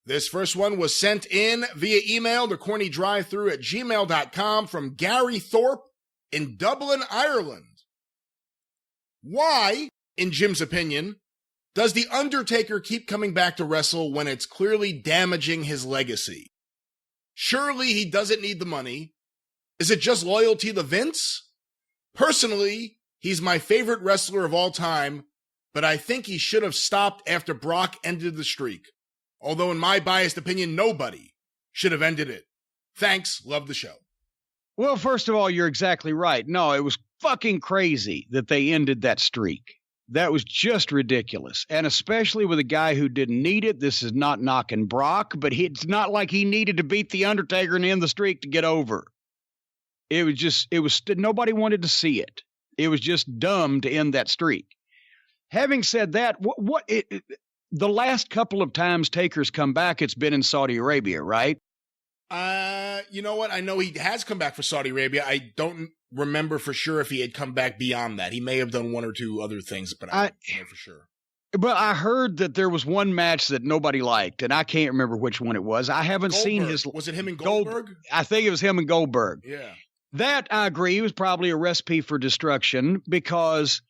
This first one was sent in via email to cornydrivethru@gmail.com from Gary Thorpe in Dublin, Ireland. Why, in Jim's opinion, does The Undertaker keep coming back to wrestle when it's clearly damaging his legacy? Surely he doesn't need the money. Is it just loyalty to Vince? Personally, he's my favorite wrestler of all time, but I think he should have stopped after Brock ended the streak. Although in my biased opinion, nobody should have ended it. Thanks, love the show. Well, first of all, you're exactly right. No, it was fucking crazy that they ended that streak. That was just ridiculous. And especially with a guy who didn't need it. This is not knocking Brock, but it's not like he needed to beat The Undertaker and end the streak to get over. Nobody wanted to see it. It was just dumb to end that streak. Having said that, the last couple of times Taker's come back, it's been in Saudi Arabia, right? You know what? I know he has come back for Saudi Arabia. I don't remember for sure if he had come back beyond that. He may have done one or two other things, but I don't know for sure. But I heard that there was one match that nobody liked, and I can't remember which one it was. I haven't seen his... Was it him and Goldberg? I think it was him and Goldberg. Yeah. That, I agree, was probably a recipe for destruction because...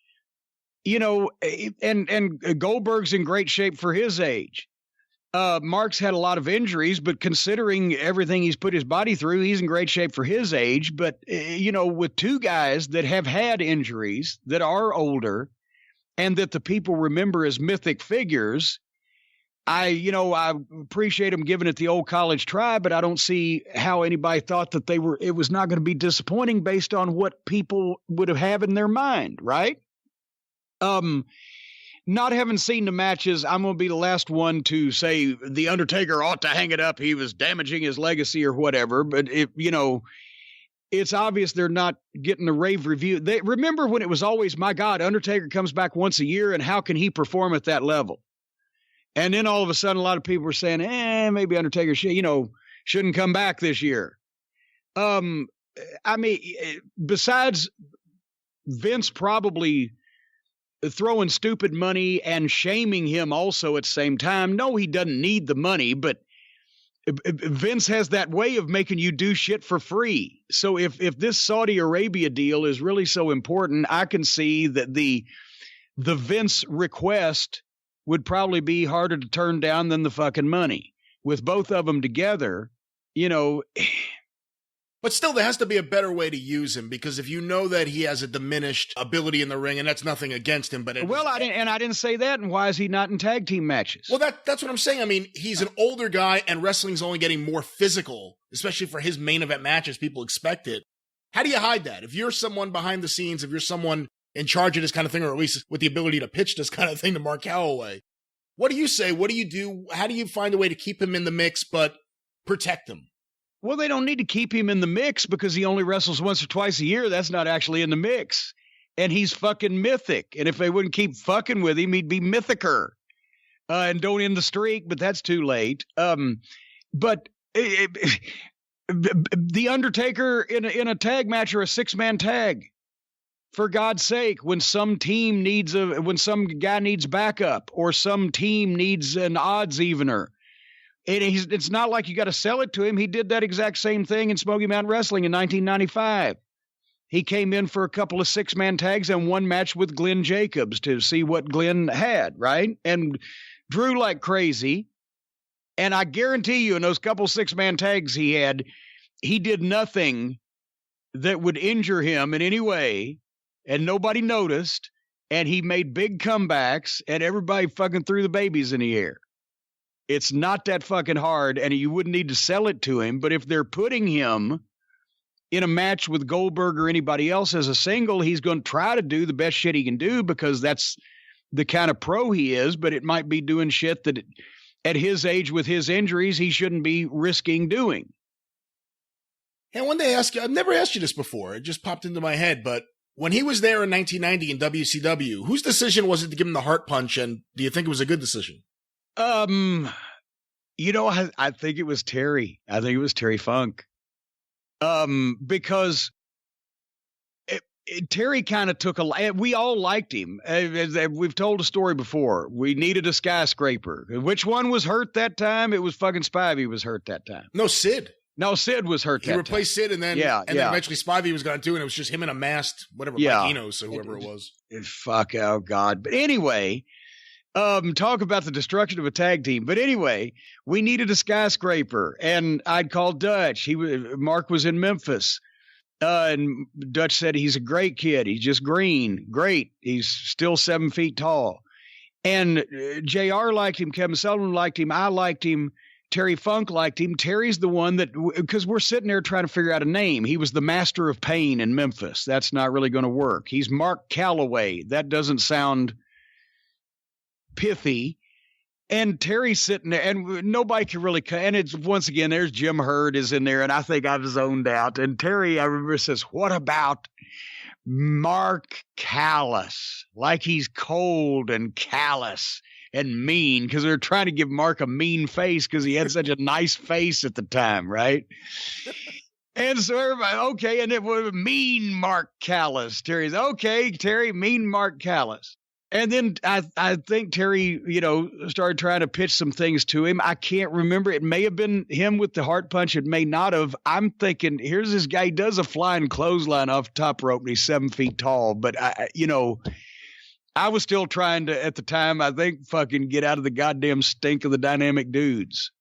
You know, and Goldberg's in great shape for his age. Mark's had a lot of injuries, but considering everything he's put his body through, he's in great shape for his age. But, with two guys that have had injuries, that are older, and that the people remember as mythic figures, I appreciate them giving it the old college try, but I don't see how anybody thought that it was not going to be disappointing based on what people would have in their mind, right? Not having seen the matches, I'm going to be the last one to say The Undertaker ought to hang it up. He was damaging his legacy or whatever. But it's obvious they're not getting the rave review. Remember when it was always, my God, Undertaker comes back once a year and how can he perform at that level? And then all of a sudden, a lot of people were saying, maybe Undertaker shouldn't come back this year. Besides Vince probably throwing stupid money and shaming him also at the same time. No, he doesn't need the money, but Vince has that way of making you do shit for free. So if this Saudi Arabia deal is really so important, I can see that the Vince request would probably be harder to turn down than the fucking money. With both of them together, But still, there has to be a better way to use him, because if you know that he has a diminished ability in the ring, and that's nothing against him, but I didn't say that. And why is he not in tag team matches? Well, that's what I'm saying. I mean, he's an older guy, and wrestling's only getting more physical, especially for his main event matches. People expect it. How do you hide that? If you're someone behind the scenes, if you're someone in charge of this kind of thing, or at least with the ability to pitch this kind of thing to Mark Calloway, what do you say? What do you do? How do you find a way to keep him in the mix but protect him? Well, they don't need to keep him in the mix because he only wrestles once or twice a year. That's not actually in the mix. And he's fucking mythic. And if they wouldn't keep fucking with him, he'd be mythicer. And don't end the streak, but that's too late. But The Undertaker in a tag match or a 6-man tag, for God's sake, when some team when some guy needs backup or some team needs an odds evener, it's not like you got to sell it to him. He did that exact same thing in Smoky Mountain Wrestling in 1995. He came in for a couple of 6-man tags and one match with Glenn Jacobs to see what Glenn had, right? And drew like crazy. And I guarantee you in those couple 6-man tags he had, he did nothing that would injure him in any way, and nobody noticed, and he made big comebacks, and everybody fucking threw the babies in the air. It's not that fucking hard, and you wouldn't need to sell it to him, but if they're putting him in a match with Goldberg or anybody else as a single, he's going to try to do the best shit he can do because that's the kind of pro he is, but it might be doing shit that at his age with his injuries he shouldn't be risking doing. And when they ask you, I've never asked you this before, it just popped into my head, but when he was there in 1990 in WCW, whose decision was it to give him the heart punch, and do you think it was a good decision? I think it was Terry. I think it was Terry Funk. Because Terry kind of took we all liked him. We've told a story before. We needed a skyscraper. Which one was hurt that time? It was fucking Spivey was hurt that time. No, Sid. No, Sid was hurt that time. He replaced Sid, and then eventually Spivey was going to do it, and it was just him in a masked, whatever, Mike Enos or whoever it was. Fuck, oh, God. But anyway, talk about the destruction of a tag team. But anyway, we needed a skyscraper, and I'd called Dutch. Mark was in Memphis. And Dutch said, he's a great kid. He's just green. Great. He's still 7 feet tall. And JR liked him. Kevin Sullivan liked him. I liked him. Terry Funk liked him. Terry's the one that, because we're sitting there trying to figure out a name. He was the master of pain in Memphis. That's not really going to work. He's Mark Calloway. That doesn't sound pithy. And Terry's sitting there, and nobody can really, and it's, once again, there's Jim Hurd is in there, and I think I've zoned out. And Terry, I remember, says, what about Mark Callous? Like he's cold and callous and mean, because they're trying to give Mark a mean face because he had such a nice face at the time, right? And so everybody, okay, and it was mean Mark Callous. Terry's, okay, Terry, mean Mark Callous. And then I think Terry, started trying to pitch some things to him. I can't remember. It may have been him with the heart punch. It may not have. I'm thinking, here's this guy. He does a flying clothesline off the top rope, and he's 7 feet tall. But, I was still trying to, at the time, I think, fucking get out of the goddamn stink of the dynamic dudes.